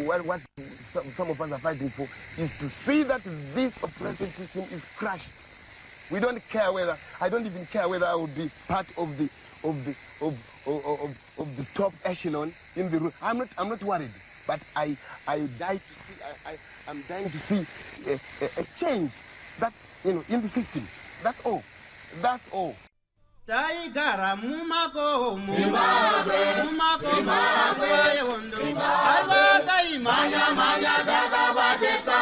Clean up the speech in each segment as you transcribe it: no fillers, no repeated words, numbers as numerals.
what some of us are fighting for is to see that this oppressive system is crushed. We don't care whether, I don't even care whether I would be part of the top echelon in the room. I'm not worried, but I'm dying to see a change that, in the system. That's all. That's all. Taigara mumako Zimbabwe Alwaka imanya dakabatesa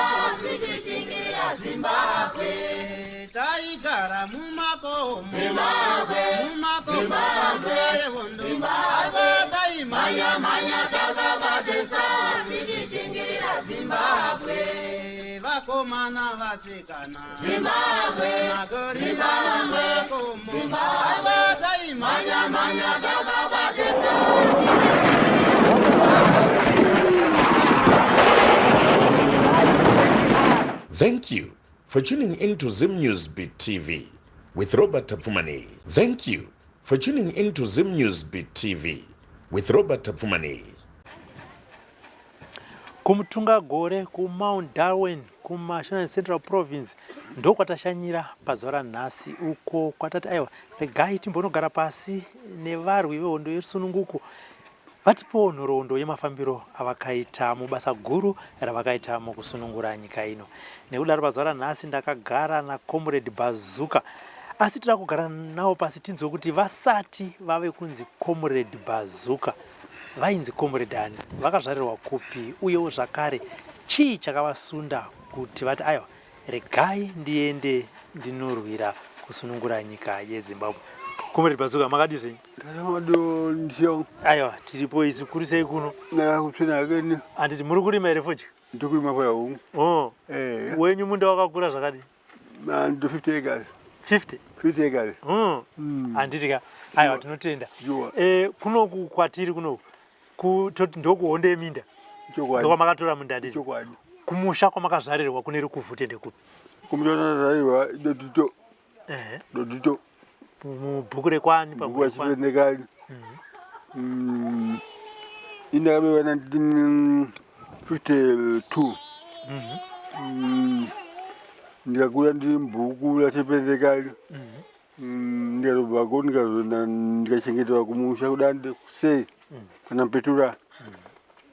Zimbabwe Taigara mumako Zimbabwe Alwaka imanya dakabatesa Zimbabwe Vakomana vasikana Zimbabwe Magorila makomo Thank you for tuning in to Zim News Beat TV with Robert Tapfumani. Thank you for tuning in to Zim News Beat TV with Robert Tapfumani. Kumutunga gore ku Mount Darwin kumashona Central Province ndokwatashanyira pazora nhasi uko kwatati aiwa regai timbonogara pasi nevarwi vehondo yesununguko vatipo nhoroondo yemafambiro avakaita mubasa guru ravakaita mukusunungura nyika ino. Nekudaro pazora nhasi ndakagara naComrade Bazuka, asi tiri kugara nawo pasi tinzwe kuti vasati vave kunzi Comrade Bazuka vainzi Comrade ani, vakazvarirwa kupi, uyewo zvakare chii chakavasunda kuti vati aiwa regai ndiende ndinorwira kusunungura nyika yeZimbabwe. Comrade Bazuka, makadi zvenyu? Aiwa, tiripo isi kuri sei kuno? Handiti muri kurima here fodya? Ndikurima pahungu. Oh. Wenyu munda wakakura zvakadi? 50 acres. 50? 50 acres. Handiti ka. Aiwa, tinotenda. Kunoku kwatiri kunoku ndokuhonde yeminda. Ndokwamakatora munda handiti? Kumusha kwamakazvarirwa kune Rukuvhute ndekupi? Kumusha kwamakazarirwa Dodito. Dodito. Mubhuku rekwani pabhuku wachipendekali. Indakabewa 1952. Ndikakura ndiri mubhuku rachipendekali. Ndikatobvako ndikachengeterwa kumusha kudande kusei kana Mpetura.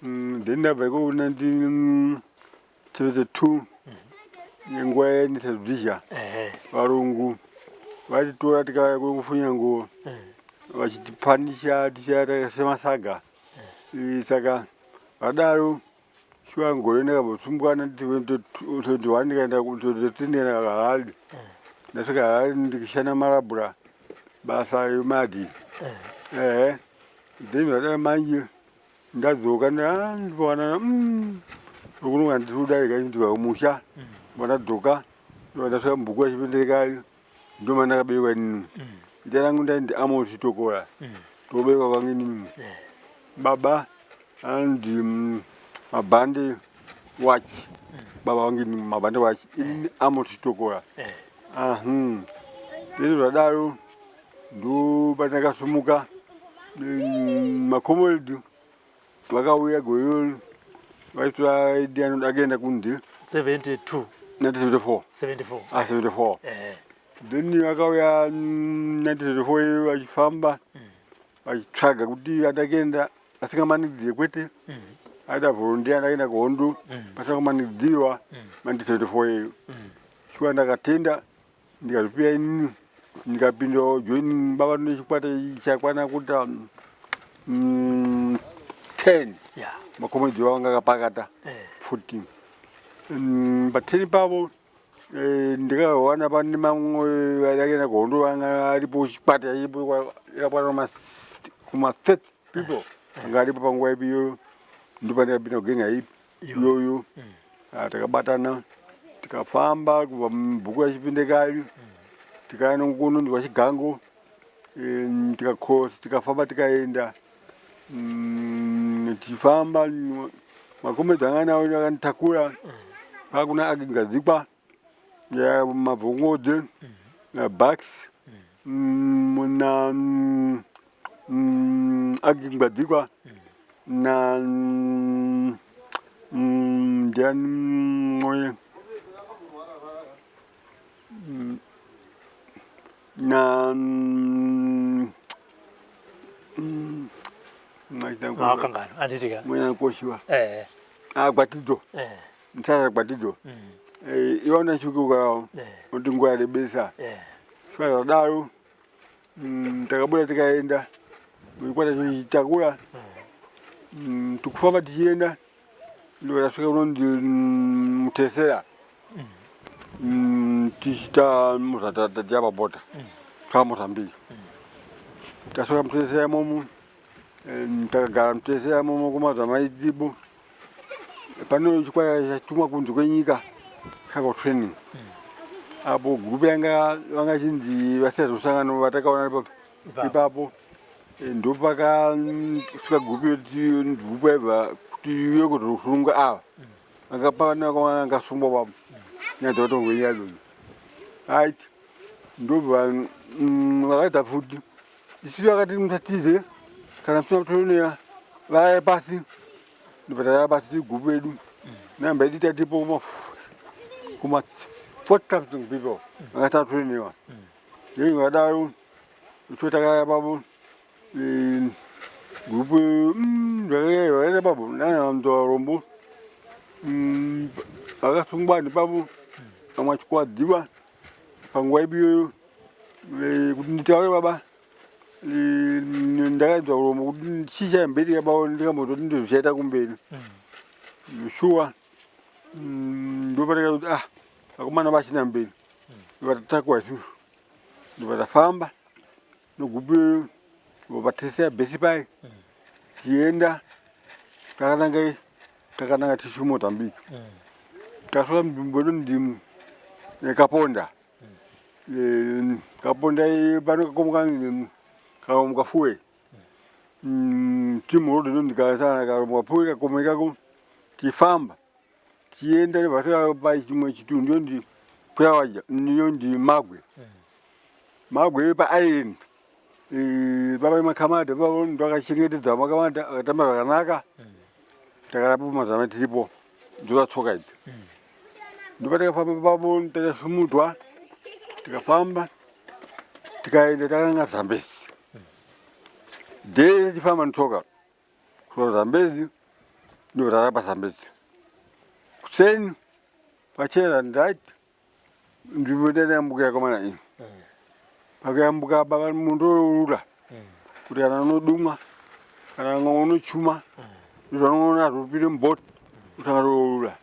Then ndabva ikoko 1972 nguva yaNisadhisha varungu vatitora tikauya kufunyango vachitipanisha tichaita semasaga. Saka vadaro shuwa ngore ndakambosungwana 21 ndikaenda ndikaenda kuHarare. Ndasvika Harare ndikishanda marabhura basa yemadhi. Then vadaro manje ndadzoka ndiwana ukunonga ndikudarika ndibva kumusha ndadzoka ndasvika mubhuku wachipendekali ndoma ndakaberekwa nini. Zita rangu ndainzi Amos Tokora, toberekwa kwangu inini. Baba andi Mabande Watch, baba wangu ni Mabande Watch, inini Amos Tokora. Then vadaro ndo pandakasumuka maComrade vakauya goyo vaitwa idea akaenda kundi 72 1974. 74. Then vakauya 1974 vachifamba vachitsvaga kuti atakaenda asingamanikidzire kwete aita volunteer ndakaenda kuhondo pasakamanikidzirwa 1974 yeyo. Shuwa ndakatenda ndikazvipira inini ndikapinda joining baba nechikwata chakwana kuita 10 maComrade vanga akapakata 14. Pa10 pavo ndikawana pane mamwe vakaenda kuhondo vanga aripo chikwata ipo yakwana kuma-30 people anga aripo panguva ipiyo. Ndopandikapinda kugenga iyoyo takabatana tikafamba kubva mubhuku wachipendekali tikaenda kuno ndikwachigango tikacross tikafamba tikaenda tifamba maComrade anga nawo akanditakura pakuna Agingadzikwa mabvongodze naBucks na Agingadzikwa na moye na Makangano anditika. Mwana koshiwa. Gwatidzo. Mtsara gwatidzo. Iona shukuka ndingwa lebesa. Swala daro. Takabula tikaenda. Ulikuwa chakula. Tukufamba tienda. Ndio rafika unondi mtesera. Tishita mutata jaba bota. Kama Mozambique. Tasoka mtesera momu. Takagara mtesera momu kumaza maidzibo. Pano chikwa chuma kunzi kwenyika kaka training. Apo group yanga vanga chinzi vasezo sangano vatakaona ipapo. Ndo paka sika group group eva kuti yoko rusunga a. Akapana kwa ngasumba babo. Nyato to ngiyalo. Right. Ndo ba vakaita futhi. Isi yakati mtatize kana msina mtoniya vaye pasi. Ndipata basi group edu. Namba edita tipo kuma 4,000 people. Akata training. Yeye wadaro utotaka babo group wale babo na ndo rombo akasungwa ni babo amachukua diwa pangwa ibiyo kudinitawe baba ndaga ndo rombo shisha mbili babo ndika moto ndo zeta kumbeni shuwa ndo pata akumana basi na mbili batatakwa su ndo batafamba no group batesea besi pai tienda takananga tishu Mozambique kasola mbolo ndimu kaponda kaponda bano kakomka kafuwe timu rodo ndikasana kafuwe kakomeka ko tifamba tienda bataka pai chimwe chitundu ndi prawaja ndi magwe pa island baba makamata baba ndo akachengetedza makamata akatamba zvakanaka takarapo mazama tiripo ndotsoka idzi ndipo takafamba babo takasumudwa tikafamba tikaenda takanga Zambezi de tifamba ntsoka kwa Zambezi ndo tarapa Zambezi kuseni pachera ndati ndipo ndambuka kama na pakayambuka baba mundu ura kuti anodumwa kana ngono chuma ndinoona rupire mbot utarora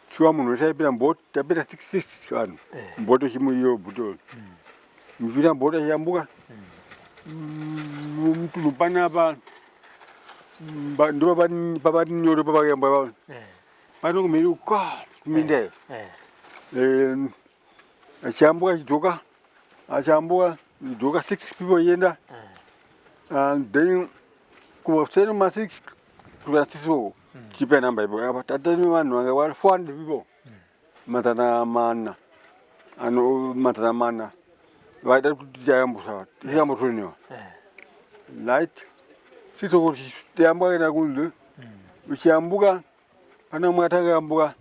chuma munhu chaipira mbot tapira 66 vanhu mboto chimuyo buto mvira mbota yambuka mtu panapa ndo baba nyoro baba yamba baba pano kumiri kwa kuminde achambuka chidoka achambuka doka 6 people yenda and then kuma 6 tulasisiwo chipe namba ipo apa tatani vanhu vanga vari 400 people matana mana ano matana mana vaida kuti tayambusa tiyambutroniwa light sitokuti tiyambuka ina kunze uchiyambuka pana mwe atakayambuka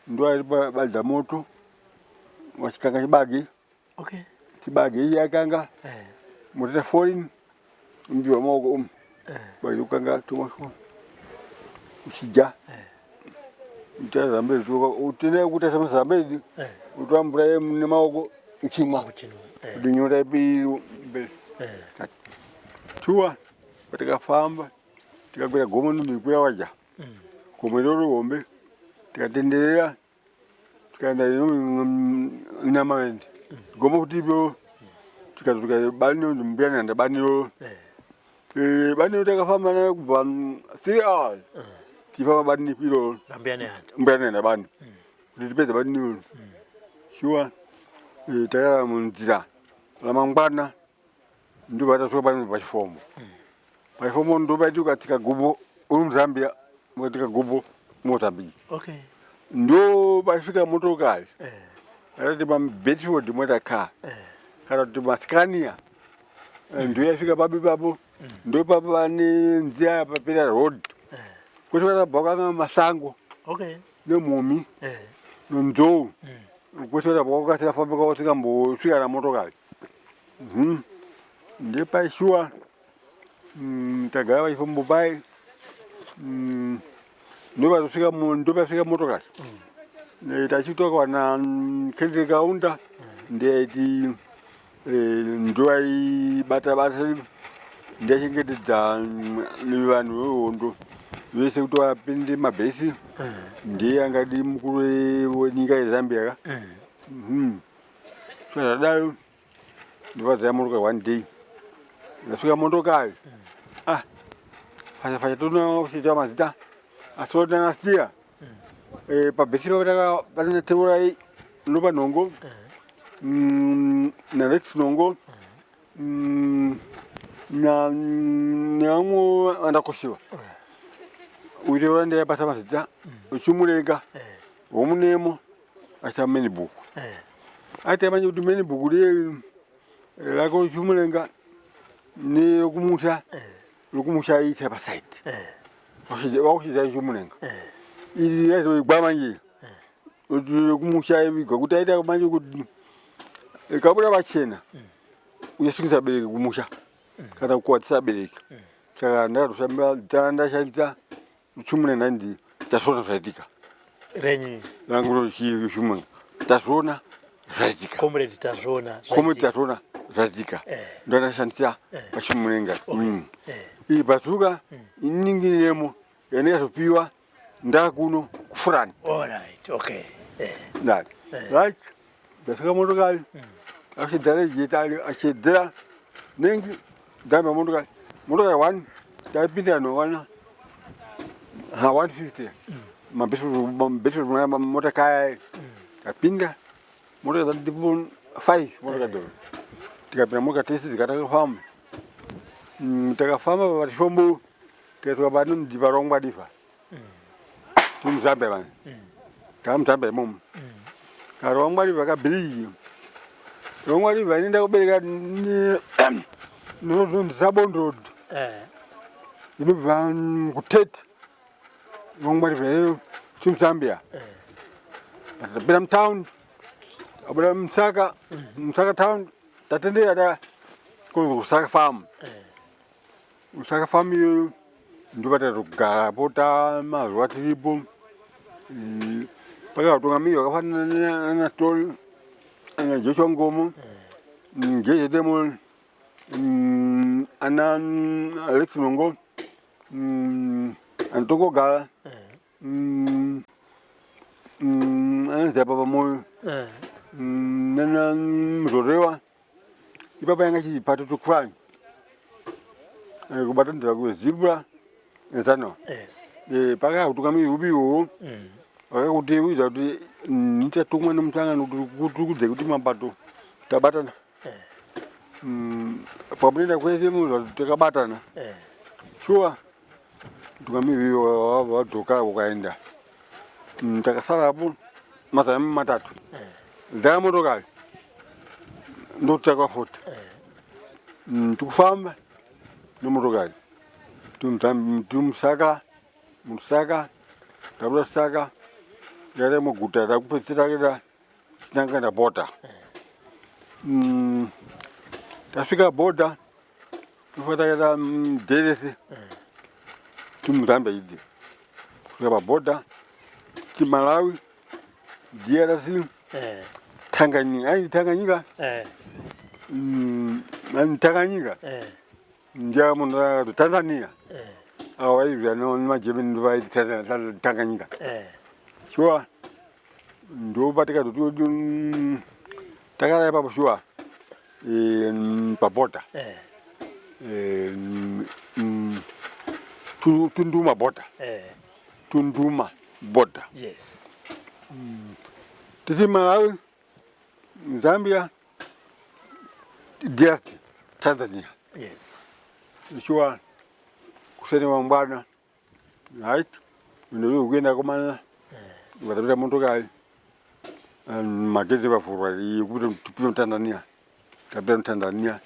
ndo ali balda moto wachikanga chibagi Okay. Kibagi yakanga mutata foreign mbiwa moko bayukanga tumako uchija mutata Zambezi tuka utene kuta sama Zambezi utambura ye ne mako uchimwa dinyora bi tuwa batakafamba tikagwera gomo ndikwira waja komero ombe tikatenderera tikaenda nyama wendi gomo kutipo tikatuka bani mbiyana nda baniro bani takafamba na kubva 3 hours tifamba bani pilo mbiyana nda bani ndipedza bani shuwa takara munzira lamangwana ndibata so bani pachifomo pachifomo ndobati ukatika gubo Zambia mukatika gubo Mozambique Okay. ndo pafika motokari akati pambedford mwetaka kana kuti maskania ndo yafika pabi papo ndo papo pane nzira papera road kuti vakabva kanga masango Okay. nemumi nonzou kwesera bokasira fambe kwasika mbosvika namotokari ndepaishuwa tagara vaifambo pai ndopasvika motokari tachitoka wana Kendrick Kaunda ndaiti ndoaibata bata ndachengetedza vanhu vehondo vese kuti vapinde mabhesi ndiye angadi mukuru wenyika yeZambia ka zvadaro ndovadzaya motokari one day ndasvika motokari fasha tona kuchita mazita asodanasiya pabhesi patanateurai ndopa nhongo narex nhongo neamwe andakoshiwa uiteura ndayabasa mazita uchimurenga womunemo achita menibhuku aita manje kuti menibhuku lako uchimurenga nerokumusha aita pasaiti wakuchita uchimurenga ili yazoigwa manje kuti rokumusha igwa kuti aita manje kuti kabuda vachena uyasvingisa abereki kumusha kana kukwatisa abereki saka ndashandisa uchimurenga ndi tasvona zvaitika renyi langu chimurenga tasvona zvaitika comrade tazvona zvaitika ndandashandisa pachimurenga iyi pazuka ininginiremo yandazopiwa ndakuno kufurani alright okay right ndasvika motokari achidzara jetali achidzera nengi dzamba motokari 1 taipinda nowana 150 mabhesi motokari tapinda motokari dzatipo 5 motokari doro tikapinda motokari tese dzikatakafamba takafamba patishombo tikatoka pano mdipa rongwadifa tumuzambia vane takamuzambia imomo karongwadifa kabhiriji rongwadifa inoenda kubereka ndisabondroad inobva kutete rongwadifa ino tumuzambia tapinda mutaundi abuda musaka town tatendera kusaka farm usaka farm iyo ndopatatogara pota mazuva tiripo pakatongamiri vakafanana nastori joshua ngomo ngezetemo ana Alex Nongo antongogara anazapa pamoyo nana mzorewa ipapa yanga chizipato tukufanya kubata ndiva kuzibra nezano pakakutungamiri upiwo vakakutiudza kuti nitatumwa nemusangano kuti kudze kuti mabato tabatana pamunoenda kwese muzva kuti takabatana shuwa tungamiri vadzoka ukaenda takasarapo mazana 3 dzaka motokari ndotakafota tikufamba nemotokari tumusaka tabuda saka yare muguta takupedzisira tinangana boda tasvika boda tofatakata derese tumuzambia idzi kusvika paboda chimalawi DRC Tanganyika Tanganyika ndia munhu Tanzania awaizva nemajemeni ndovaiti Tanganyika shuwa ndopatika kuti takaraya papo shuwa paboda Tunduma boda Tunduma boda yes titi Malawi Zambia DRC Tanzania yes shuwa kuseni wambwana right ndio kuenda komana vatapita motokari magezi vavhurwa yekuti tupire Tanzania tapita Tanzania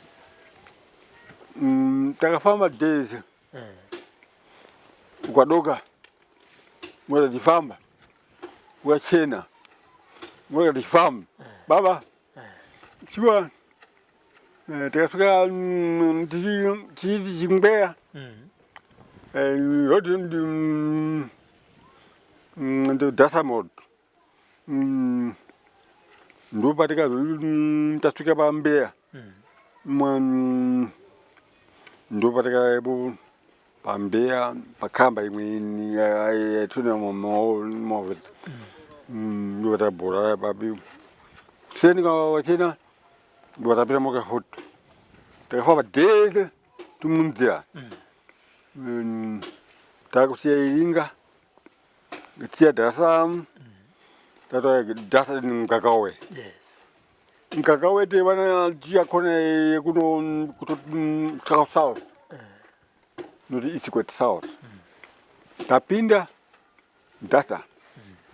takafamba days ukadoka mota tifamba wachena mwaka tifamu baba chua tikafika tichiti chingbeya rodi ndi dasamod ndopatika tasvika pambeya ndopatika ipo pambeya pakamba imwe yaitona movha ndopata bhora papi kuseni wachena ndopatapita moka futi takafamba dhese timunzira takusiya iringa tiya dhasamu dasa mkakawe mkakawe tevana tiyakona yekuno kuto south noti isi kweti south tapinda dasa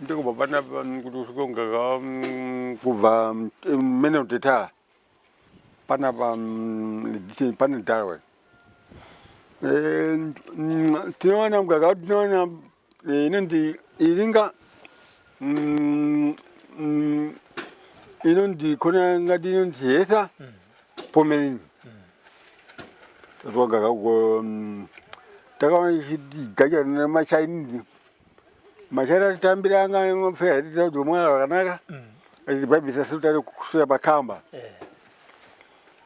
ndikubva pana kuti usvike mkakawa kubva mene utetara panapa pane darwe tinoona mkakawa tinoona inonzi iringa inonzi kona ngati inonzi hesa pomerini tatwagaka takaona ichigacha namachinese machina atitambira anga fea titaudza mwana wakanaka achitibhabhisa sutari kusuya pakamba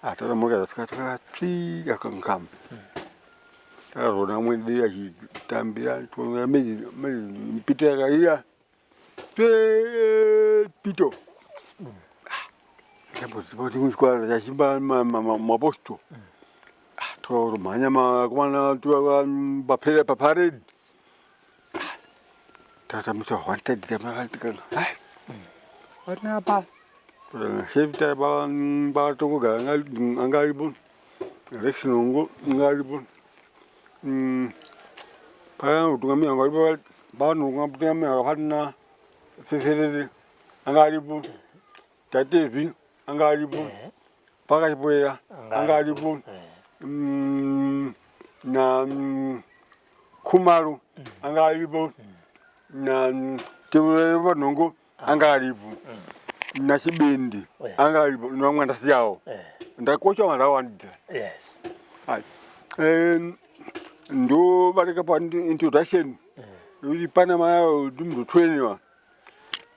tatamuka zasika twii akankamba takazoona mwedi achitambira mpito yakarira pito tambozipautimuswara chachimba maposto tokamhanya makomana paparedi tatamusa wanitaditamakaitikanga watinapa shefita pakatongogara anga aripo rekinongo anga aripo pakutungamira anga aripo pakutungamira akafatina seserere anga aripo tatezvi anga aripo pakachipoera anga aripo na Kumaru anga aripo na Tevanongo anga aripo na Chibendi anga aripo nomwana siyawo ndakocha mandawandira ndo barika pa introduction uri pana mayo dumdo trainiwa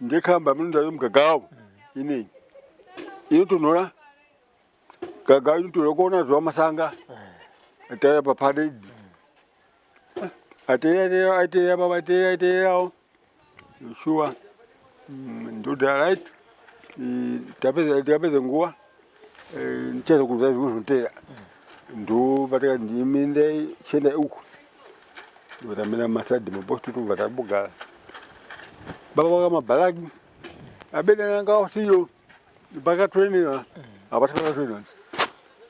ndekamba munda mgagawo ine inotonora gaga intolokona zwa masanga ataya papade ataya baba ataya sure ndo da right tapeza nguwa ncheza kuza zvinotera ndo bataka ndimende chenda uku ndo tamena masadi maposto tu vatabuga baba waka mabalagi abeda nga siyo baka training abataka training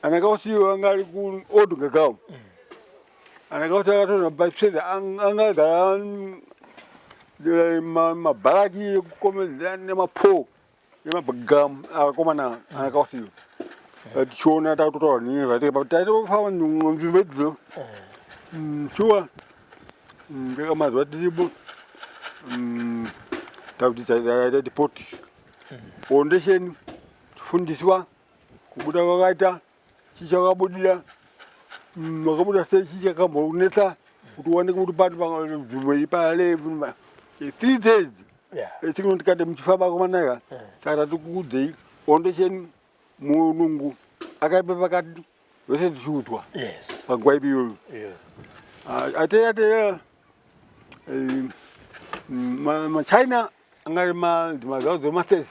anaka siyo angali ku odu gagaw anaka tata baseda anga da mabalagi komenzane mapo yamabagam akomana anaka siyo chona takutora ni vate patata fawa ngombedzo chua ngeka mazwa tiribo takuti deport foundation fundiswa kubuda kwakaita chichakabudira makabuda sei chichakambonetsa kuti uoneke kuti pati pazvimbo pale 3 days echikunondikade muchifamba kwamanaka saka tatikuudzei foundation mulungu akaipa pakati vese tichiutwa panguva ipiyoyo ateya machina angari madzimadzao dzemasters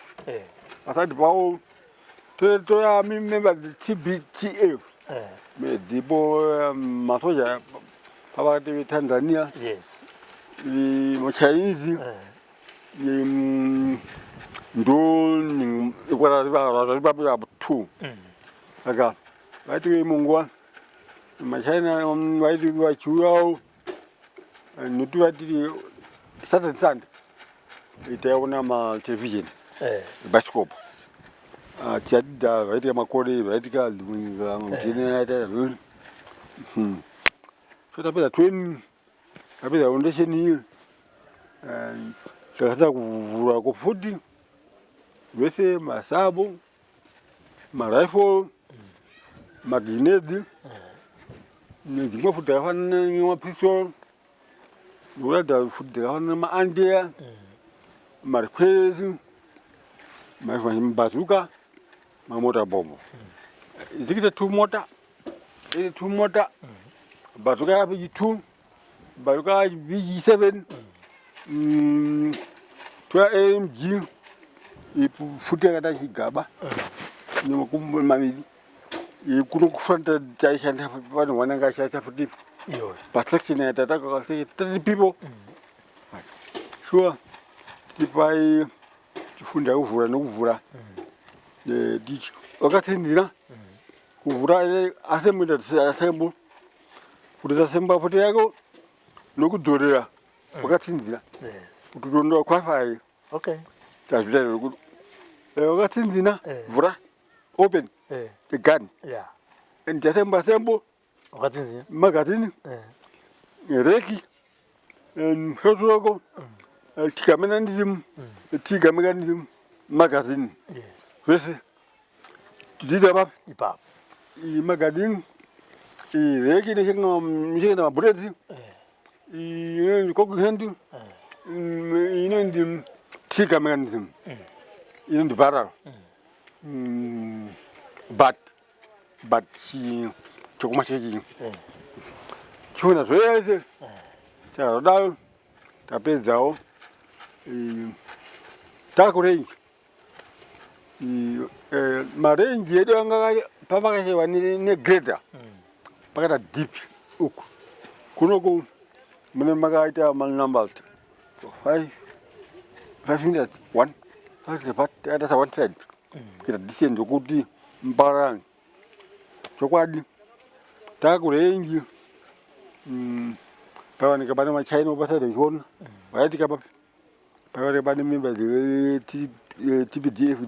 asati pavo toya member TBTF ndipo masoja pavakati vetanzania machinese ndo ikwaraaripapo 2 saka vaiti munguva machina vaiti vachiuyawo noti vatiri Saturday Sunday itaona matelevision bascope tiadida vaitika makore vaitika mginaita so tapedza 20 tapedza foundation hiyo takaanza kuvhura kufuti vese masabu marifle magrenade nedzimwe futi dzakafanana nemapistol nokuratidza futi dzakafanana nemaandeya marikwezi mabazuka mamota bombo zikita 2 mota iri 2 mota bazuka yapi 2 bazuka VG7 twa AMG ifuti yakata chigaba nemakumbo maviri kuno kufanta taishandisa vanhu vanenge ashandisa futi pasection yatataka 30 people sure tipai tifunda kuvhura nekuvhura wakatsinzira kuvhura asembo kuti tasemba futi yako nokudhorera wakatsinzira kuti tondoa qualify tazvita kuti wakatsinzina vhura open the gun and tasemba sembo magazini reki shot wako tiga mechanism magazini zvese tichiita papi magazini reki nechengeta mabullets cock hand inondi tiga mechanism inondi barrel but chokuma chechi chiona zvese chazodaro tapedzawo takurenji marenji edu anga pavakashaiwa negreda pakata deep uku kunoku mune makaita manumbers 5 minutes 1 takaita sa 1 side kuita distance yokuti mparani chokwadi takurenji pavanika pane machaina pasati chiona vaitika papi pavanika pane memba TPDF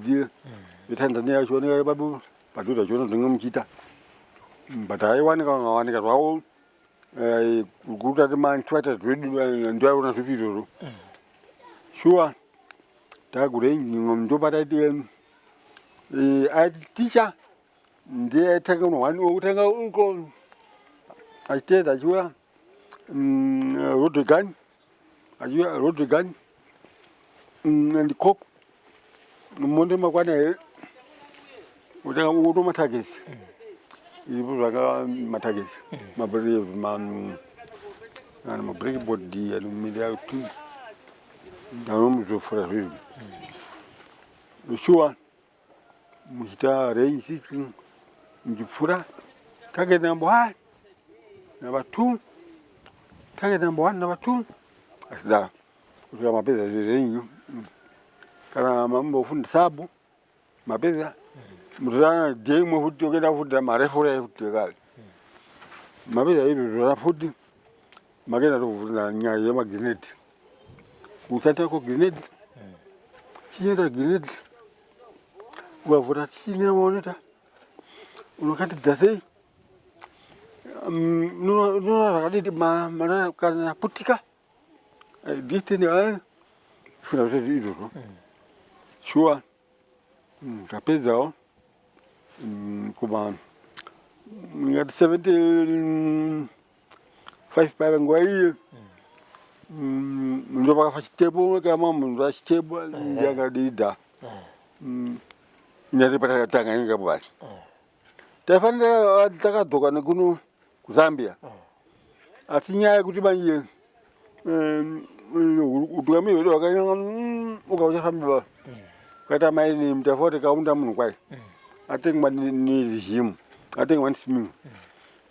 vetanzania chioneka papo padhuza chiona dzinge muchita but aiwanika zvavo kutati manchwata zvedu ndoaona zvipiroro sure takurenji ndopataiti aiti ticha ndiye aitanga unowani wokutanga uko achiteedza achiuya Rodrigan and cock monde makwana here utanga uno matagesi ipo zvaka matagesi mabrave man ana mabrake board ano media tu ndano muzofura zvinhu sure muchita range system mujipfura target number 1 number 2 target number 1 number 2 asida kusvika mapedza zvirenyu kana mambofundisapo mapedza mutorana jemwe futi tokuenda futi marefura futi kale mapedza izvozvo futi makaenda tovhurira nyaya yemagrenade kusatako grenade chienda grenade ukavhura chinya maoneta unokatidza sei unoona zvakaditi kana putika distance yayo funa zvese izvozvo sure tapedzawo kuma ngati 75 paiva nguva iyi ndopakafa chitepo kama munhu achitepo yakadida nyati patakatanga nyika basi taifanira takadzoka nekuno kuzambia asi nyaya yekuti manje utukamiri hwedu hwakanyanga ukauchafambiwa kaita maini mutafoti kaunda munhu kwai atengwa nezhimu atengwa neswimming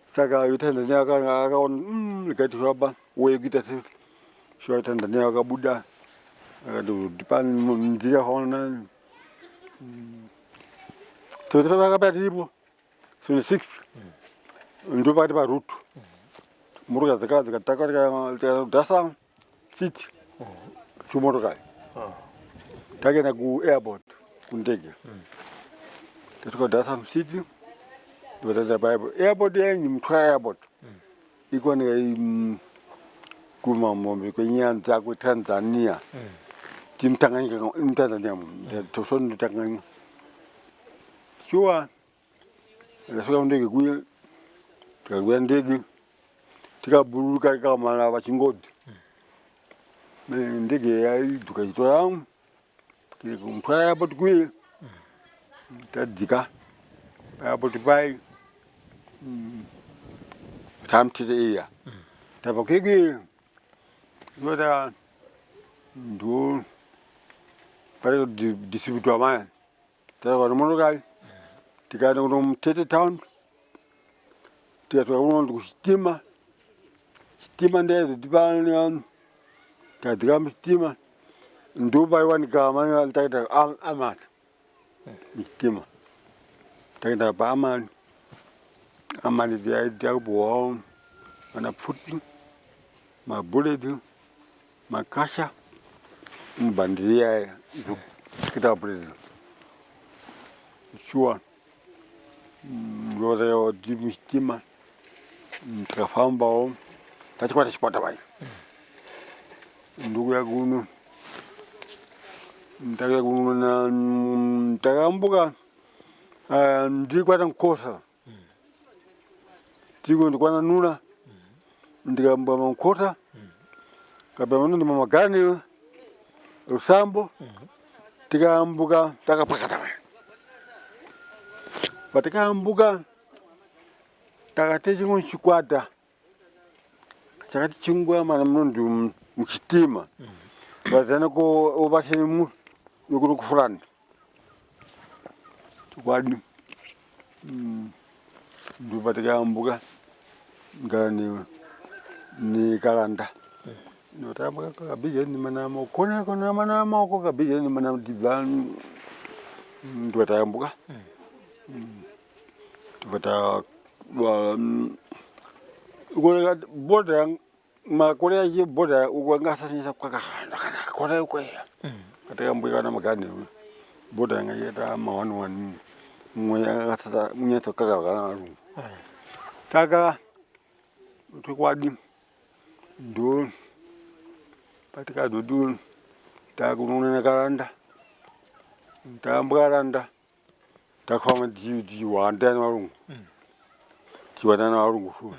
saka vetanzania akaona ikati vapa wekuita shuwa tanzania vakabuda akati pani nzira yakaona so vakapata tiripo 26 ndopakati parutu motokari dzikadhasa city chomotokari takaenda kuairport kundege tasvika dhasa city ndopataenda paairport yanyi mutwara airport ikuwanika kumamombe kwenyanza kwetanzania tim Tanganyika Tanzania toson Tanganyika sure nasuka ndege kuya tukakuya ndege tikaburuka kama vachingodi ndege yai tukaitola kumtwala yapo tukuye tadzika yapo tipai tamtite iya tava keke yota ndo pare distributor maya tava kwa monokali tikaenda kuno Mtete town tikatoka kuno kuchitima chitima ndezo tipani tadzika muchitima ndo paiwanika mani takaita amati muchitima takaenda pa amani tikakupuwa mana pfuti mabuleti makasha mbandiri yaya kita president sure ndozaya muchitima tikafambawo tachikwata chikwata pai ndukuya kuno ndakakuya kuno takambuka ndikwata Nkhosa tiko ndikwana nuna ndikambuka Mankota kapena ndi Mamagani Lusambo tikambuka takapakata patikambuka takate chimwe chikwata chakati chingwa mana muno muchitima vazana ko opasheni mu yokuti kufulani tikwadi ndipo tikambuka ngani ni kalanda notambuka kabijeni manamo kona manamo ko kabijeni manamo divan ndipo tambuka tupata ukolega boda makorea ye boda ukangasanyisa kwakakana kora ukweya katika mbuka na magani boda ngayeta ma11 mwe akasasa munyeto kakakana ru taka tukwadi ndo patika dudu takununa kalanda tambukaranda takwama di wanda na warungu tiwana na warungu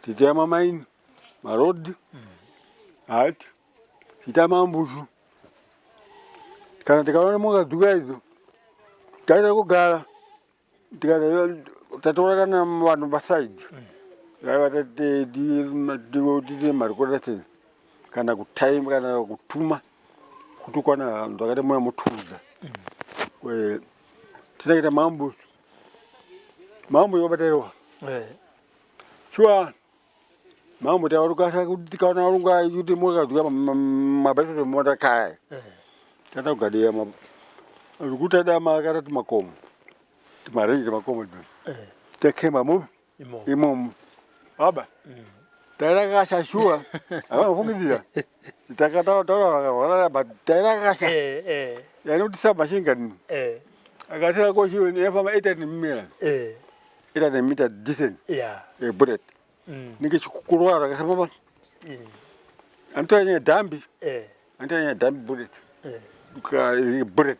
titema maini marodi ati titama mbushu kana tikaona moga dugaizo taita kugala tikana tatola kana vanhu basaidi vava tati marikodateni kana kutaima kana kutuma kutukwana ndakati moya mutuza titaita mambo yobaterewa sure mambo tawarukasa kuti tikaona warunga yuti mokazuka mabaitoto mota kaya tata kugadeya rukutada makatati makomo timarenje makomo titakemba mu imomo aba tairakasha sure avafungidzira takataaa tairakasha yani kuti sabashingani akatira kochiwe efama 800 mmira 800 meter distance bullet nike chikurwara kasema antanya dambi bullet ka bullet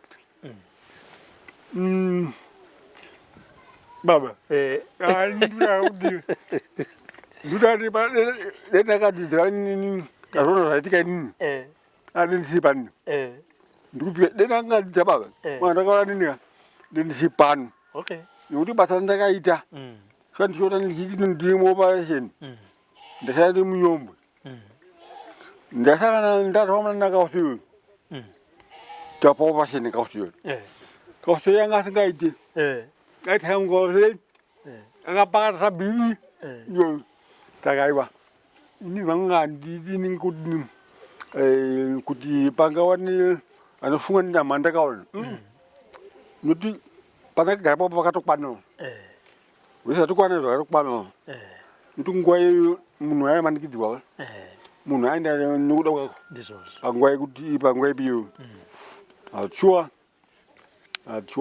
baba ndudari ba dena kadizira nini karona ratika nini ani sipani ndudu dena ngadza baba mwana kala nini deni sipani okay yuti batanda kaita kandi chota nditi ndimo operation ndakati muyombo ndasakana ndatoma nakausiyo tapo operation kausiyo kausiyo yanga singaiti ngaitangore akapakata sabini yo takaiwa ini vanga nditi ninkuti kuti pangawani anofunga ndamanda kaona nuti panakagara papo pakatokwana wesa tukwana zvakatokwana nuti nguva iyoyo munhu aimanikidzwa munhu aenda nokuda kwako panguva yekuti panguva ipiyo atshuwa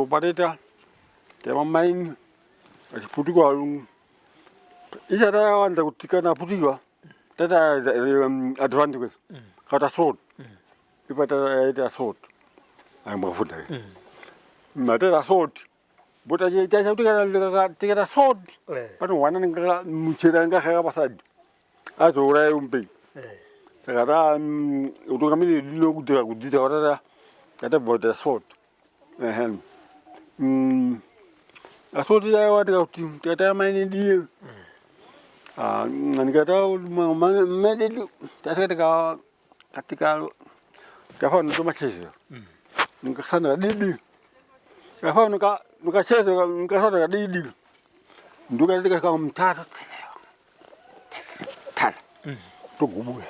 pataita temamaini achiputikwa varungu ichatawanza kuti kana aputikwa tata advantage kata sword ipata ita sort amafunda mata sort bota je ta sauti kana tika sort pano wana nga muchira nga kha basadi azora umpe kara utokamili dilo kudita ora kata bota sort asort ya wata kuti tata mani di ngani kata medeli tata katika kafa ndo macheza nikasana didi kafa nikacheza nikasana didi nduka katika kama mtatu tala tugubuya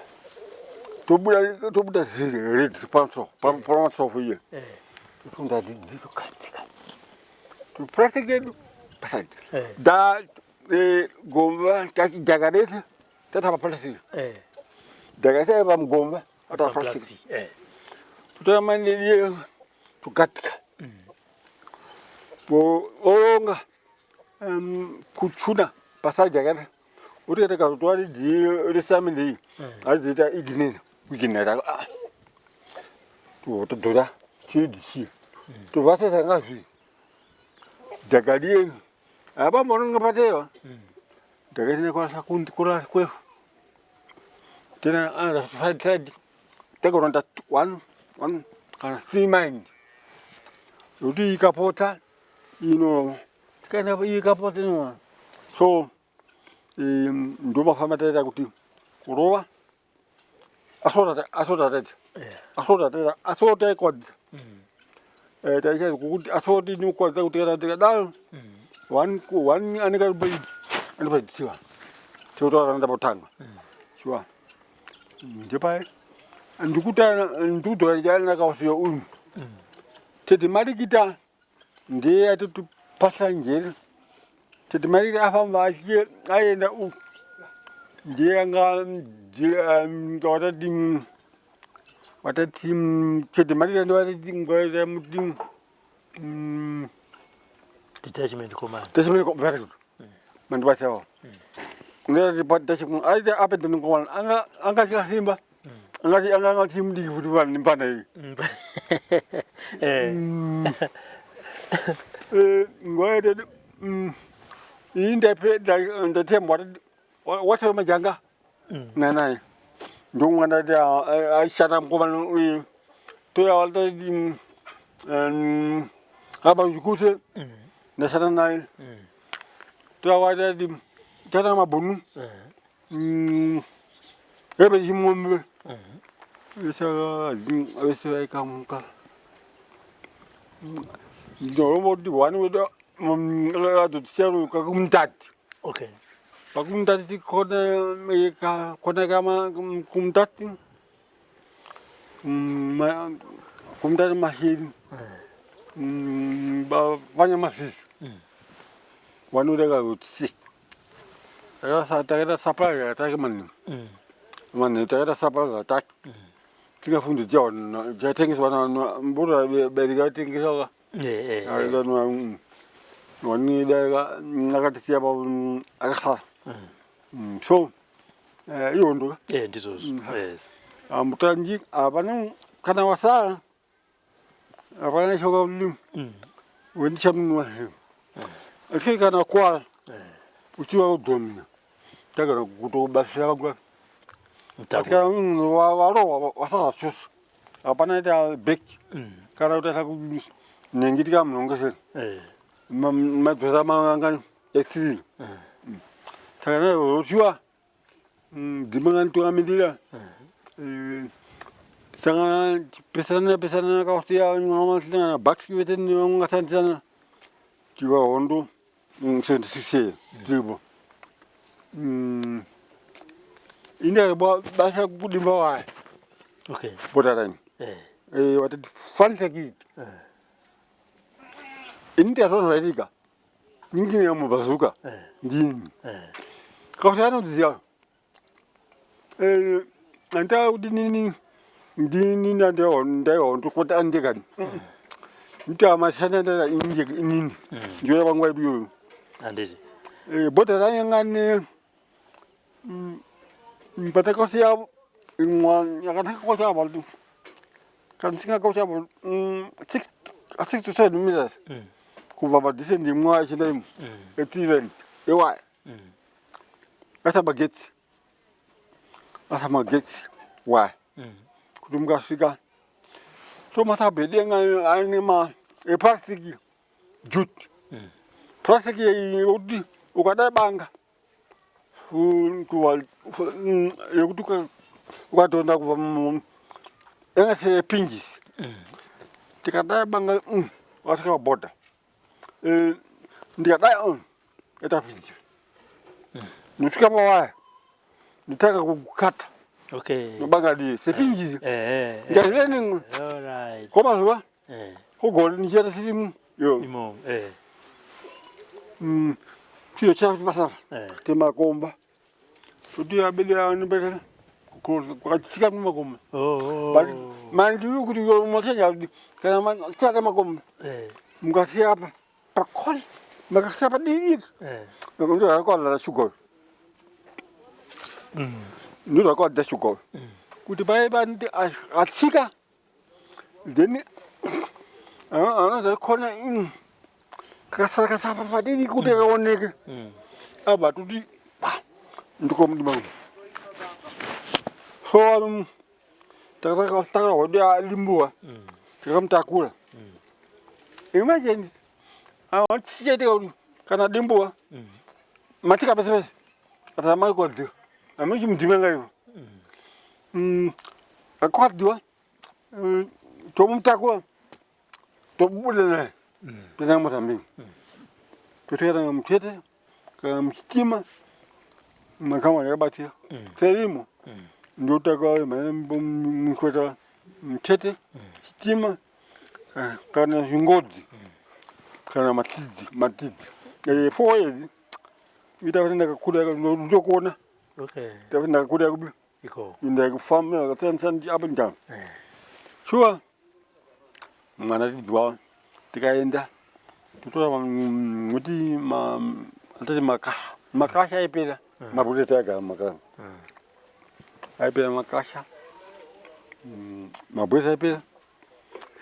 tubuda red sponsor sponsor for you tunda didi katika tu practically pasad da gomba kasi jagarese tata palasi jagarese bam gomba ata palasi tutamani dia tukatika po onga kuchuna pasaja kan uri ada kalau tuari di resamini ada dia idini begini ada tu doda cidi tu bahasa sangat sih jaga dia apa mau ngapa dia jaga dia kalau sakun kurang kue tidak ada saya tega orang dat one kan free mind udah kapota kenapa kapota no so ndoma famata da kuti kurowa asota kod ta ya kuti asoti ni kod kuti kada da one anika bai siwa so anda botanga siwa jepai ndukuta ndudo jana ka usio tedi mari kita ndiye atutu passenger tedi mari afamba ashie ayenda ndiye ngora wata tim tedi mari ndo wata ngora mutim detachment command very good mandu bacha ngora detachment command aida apenda ngwan anga simba anga tim di fuduan nimpana ngoede inde pe da tembo wata majanga nana ndungana da aishara mkoman to ya walta di haba yukuse na sana nai to ya walta di tana mabunu ebe jimombe esa kamuka do mo di wani wedo do tsero ka kumtati okay pakumtati kona kama kumtati kumtati machine ba banya machine wani daga utsi daga sapra ta man man daga sapra ta tinga fundo John jetting wana mbura beriga tinga soga I don't know wani daga nakatisia ba akha so yondo ndizo yes mutanji abana kana wasa abana shoga lu wani chamnu akhe kana kwa uchiwa domina daga gudo basha gwa Atka waro wasa sus abana da bek kana uta saku nengi tiga mnonga se ma dosa mangan exil tagana uchiwa dimangan tu amidira sanga pesana ka hostia ngoma sanga box weten ngoma sana tiwa ondo se dribo Indah bahasa kudimba wa. Okay. Bodaran. Wata fanta ki. Indah ron rediga. Ningi ya mubazuka. Din. Kau sana dia. Anta udini dini nanda on tu kota anjekan. Itu masana da injek ini. Jual bangwai biu. Andezi. Bodaran yang ane Bata ko siya yang kata ko siya baldu kan singakosha 6 to 7 meters kuva ba descending mwa chindaimu etiven ewa asa bagets wa kuti mukasvika so masabedenga anema eplastic jute plastic yekuti ukadai banga yekuti ukatonda kuva engase pinjisi tikadai banga wasvika pabhodha ndikadai etapinjisi ndosvika pawaya nditanga kukata nobanga diye sepinjisi ndazvileningu kwamazuva kugore ndichiita sisimu chiyo chakuti basa temakomba kuti abedu anobetera kwakachika mumakomba mandiwi kuti motenya kuti kana machata makomba mukasiya pakona makasiya padivika ndo rakwadza shuga ndo rakwadza shuga kuti paipa ndi achika then anoza khona kakasaka padivika kuti kaoneke apa tuti ndikomdimangu so takataka wadi alimbuwa takamtakula imagine chichatika kuti kana dimbuwa matika pesepese atamaikodhiwa amichimudhimenga ivo akwadhiwa tomutakula tobubuda naye tena mozambique totoera mutete kana muchitima makamwana yakabatira serimo ndotaka mukweta mutete chitima kana zvingodzi kana matidzi 4 years itavati ndakakura ndokuona tavati ndakakura kubi ndakufamba ndakatsanisana apa njani shuwa mwana tidziwa tikaenda totora kuti atati makasha aipera mabhureti agara makasha aipera makasha mabhureti aipera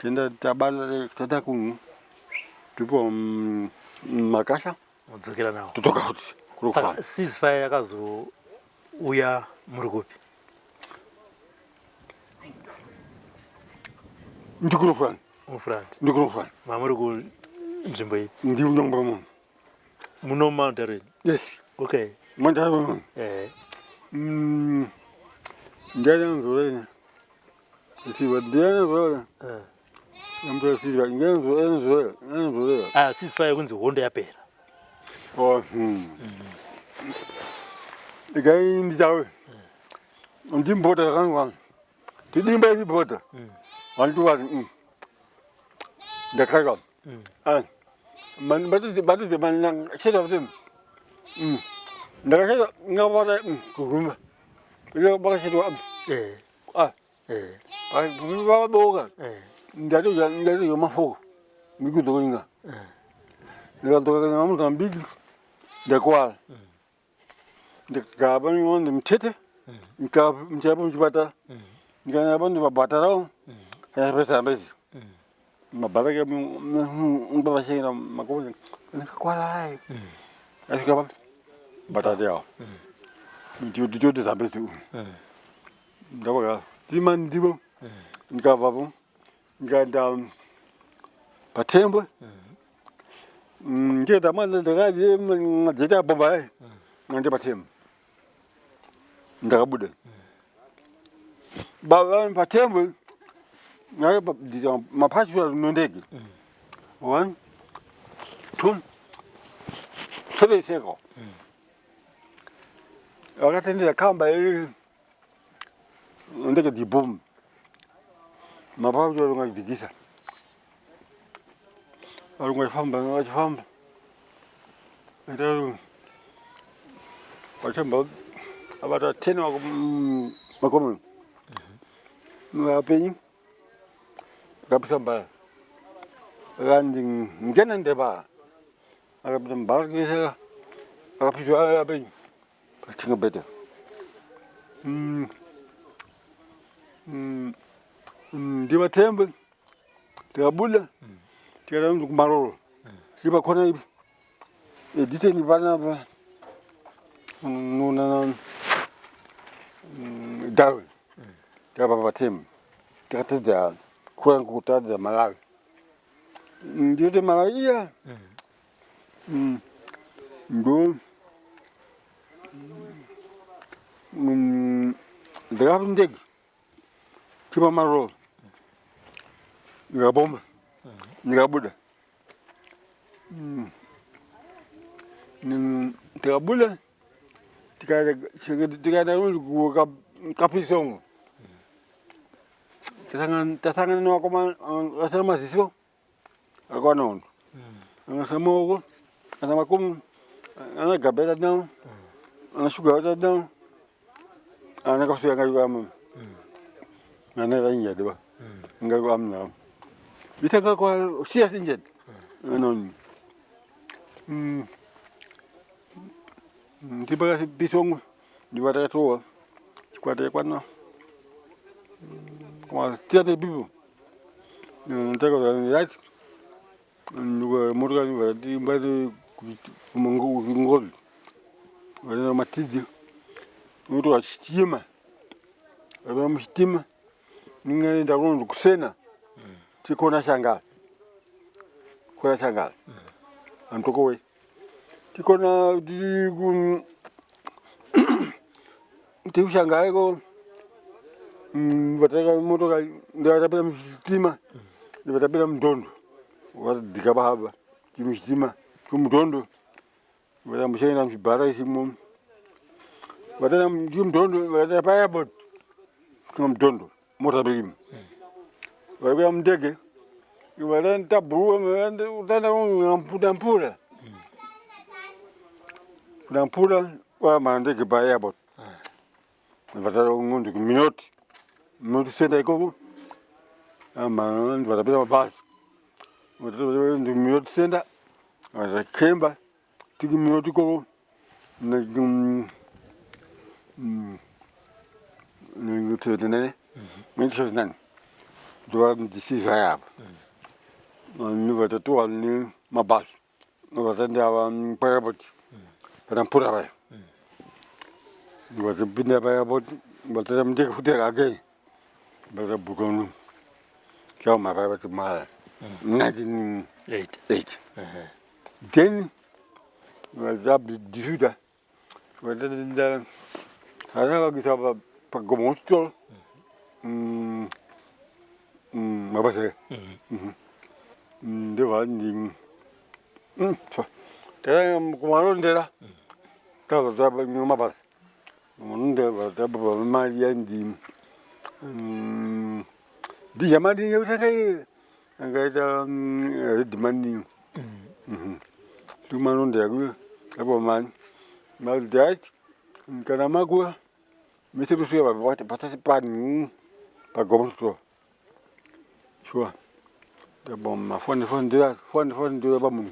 tienda tabala tata kunhu ndipo makasha mudzokera nawo totoka kuti kurofana ceasefire yakazouya muri kupi ndikurofana mufront ndikurofana mamuri kunzvimbo ipi ndiunyongwa munhu muno mountain yes mandava ndiananzorena isiva ndiananzorena amtasiva ndiananzorena ceasefire kunzi hondo yapera ikaindichawe ndimbota zakangwana tidimba ichibhota vandiwati ndakaka batidze manacheta kuti ndakacheta ngavata kuguma vakachetwa vavaboka ndatoyo mafoko ndikuzokoninga ndikadzoka kana mozambiki ndakwala ndikagaba ndimutete ndichapa muchipatara ndikanapa ndipabhatarao aapesambezi mabharake mbavashekera makoa ndikakwalayo asvika pa bhatata yawo nditoti zambezi ndakwaga timani ndipo ndikabvapo ndikaenda patembwe ndikaenda mwana ndakadzeta abomba ngande patembwe ndakabuda patembwe mapachura nondege 1 2 3 seko vakatendera kamba ndege dzibhomu mapachura ungadzikisa vachifamba vachamba avata 10 makomoni vapenyu akapisa mbara akandi ngena ndeba akapisa mbara kisa akapisa apenyu akatenga beta ndivathembe tikabula tikaenda kumaroro tivakhona editheni vanava nuna Darwin tikapa vathembe tikatedza kura nkutadza Malawi ndiyoti Malawi iya ndo ndikapa ndege tipa maroro ndikabomba ndikabuda tikabula tikaenda kapisongo tasangana niwakoma asana maziso alikuwa nondo angasamoko ana makumu ana gabeta down ana sugar down ana kasuya ngayuama ana ranya deba ngayuamna bitaka kwa sias injet non tiba pisongo diwata toa kwata kwana kwa tiate bibu ntaka yat nuga morga ni di mbadi kumongo ngol wala matidi uto achima aba mstima ninga ndarondo kusena tikona shanga kona shanga antoko we tikona di tiushanga ego wataka motoka ndatapita mstima ndatapita mdondo wadikaba haba timstima kumdondo wala mshena mshibara isimu watana mdondo watana paya bot kumdondo mota bim wala mdege wala ntabu wala ngampura mpura wa mandege paya bot watana ngundu minoti senda iko ama watapita mabasi watapita minoti senda watakemba tiki minoti ko na ngutene mention nan doa disiva yap ni watatu ni mabasi watenda wa parabot pura ba watapita parabot watapita mdeke futera again bada bukonu kau mapa batu mala 1908 then was up dihuda wadada ada kita pagomostol mabase dewa ni tera kumaro ndera tawa zaba ni mabas munde zaba maria ndi di jamani ya usakai ngaita demanding tumano ndegu abo man mal dat kana magua mese kusuya ba participar pa gomstro sure da bom ma fonde ba mun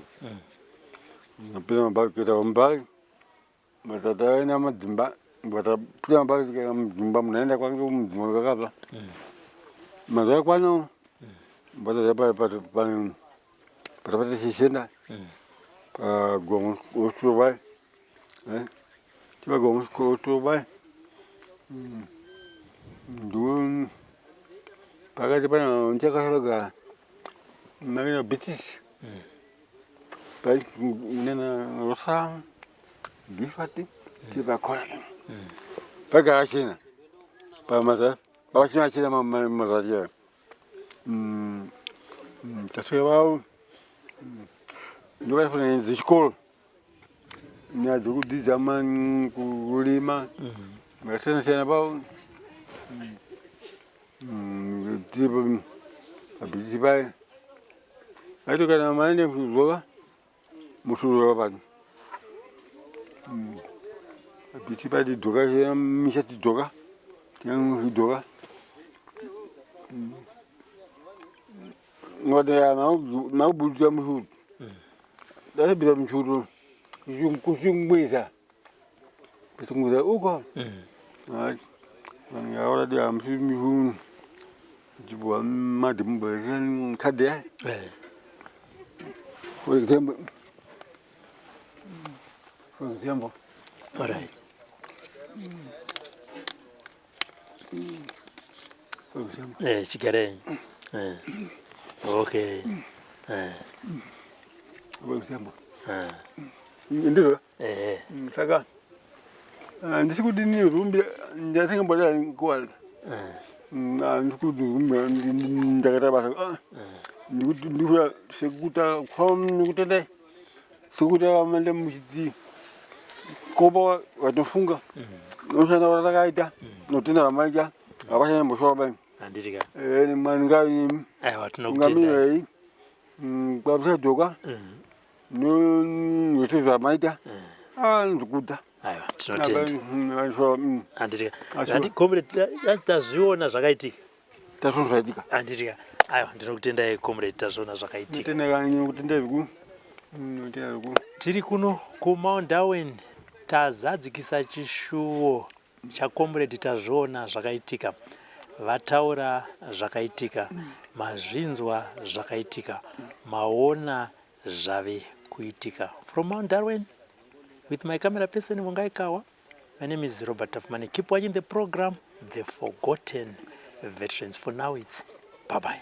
na pena ba kita mbal matata na madimba bata pena ba kita madimba mnaenda kwa mdimba kabla mazoea kwano bata ya pa sisenda pa gomstro ba tiba gomstro ba dun paga de pana onchaka haloga magina bitis pai nena rosa gifati tiba kona paga china pa mata pa china mama ya taseba ndio fanya the school nya jugu di zaman kulima Mercedes sana ba tiba abisi ba ayo kana mane kuzoga musuru ba abisi ba di doga ya misha di doga yang doga ngode ya mau buja muhud dah bila muhud kusung beza betul ugo ah ya ora dia amsi mihun jibwa madi mbere kade for example all right. for example Chigare. Okay. for example ndiro saka ndisikuti ni rumbi ndatenga bola kwal ndikuti rumbi ndakata basa ndikuti sekuta kwam ndikutende sekuta mande muchiti kobo watofunga noshana watakaita notenda amalja abashana mboshoba Anditika. ni manga ni Aiwa tinokutenda. ngamira kwabisa doka no notiza maita ndikuta Aiwa tinotenda. Anditika. Asho. Andi comrade tazviona zvakaitika. tasonzaitika Anditika. Aiwa ndinokutendai comrade tazviona zvakaitika. tena kanye kutenda viku notenda viku Tiri kuno kuMount Darwin tazadzikisa chishuwo chakomrade tazviona zvakaitika. Vataura zvakaitika, mazvinzwa zvakaitika, maona zvave kuitika. From Mount Darwin, with my camera person Mungai Kawa, my name is Robert Tafmani. Keep watching the program, The Forgotten Veterans. For now, it's bye-bye.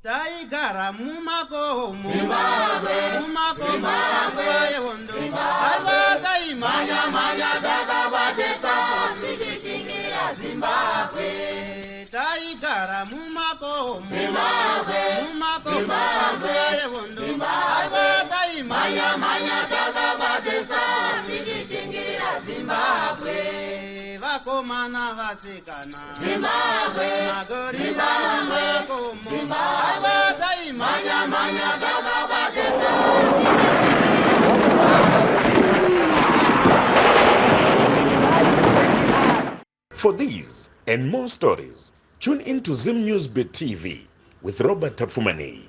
Taigara mumako Zimbabwe, Zimbabwe, Zimbabwe, manya manya takabadesa Zimbabwe, taigara mumako Zimbabwe, Zimbabwe, Zimbabwe, manya manya takabadesa Zimbabwe, vakomana vasikana Zimbabwe, Zimbabwe, Zimbabwe, manya manya takabadesa. For these and more stories, tune in to Zim News Beat TV with Robert Tafumani.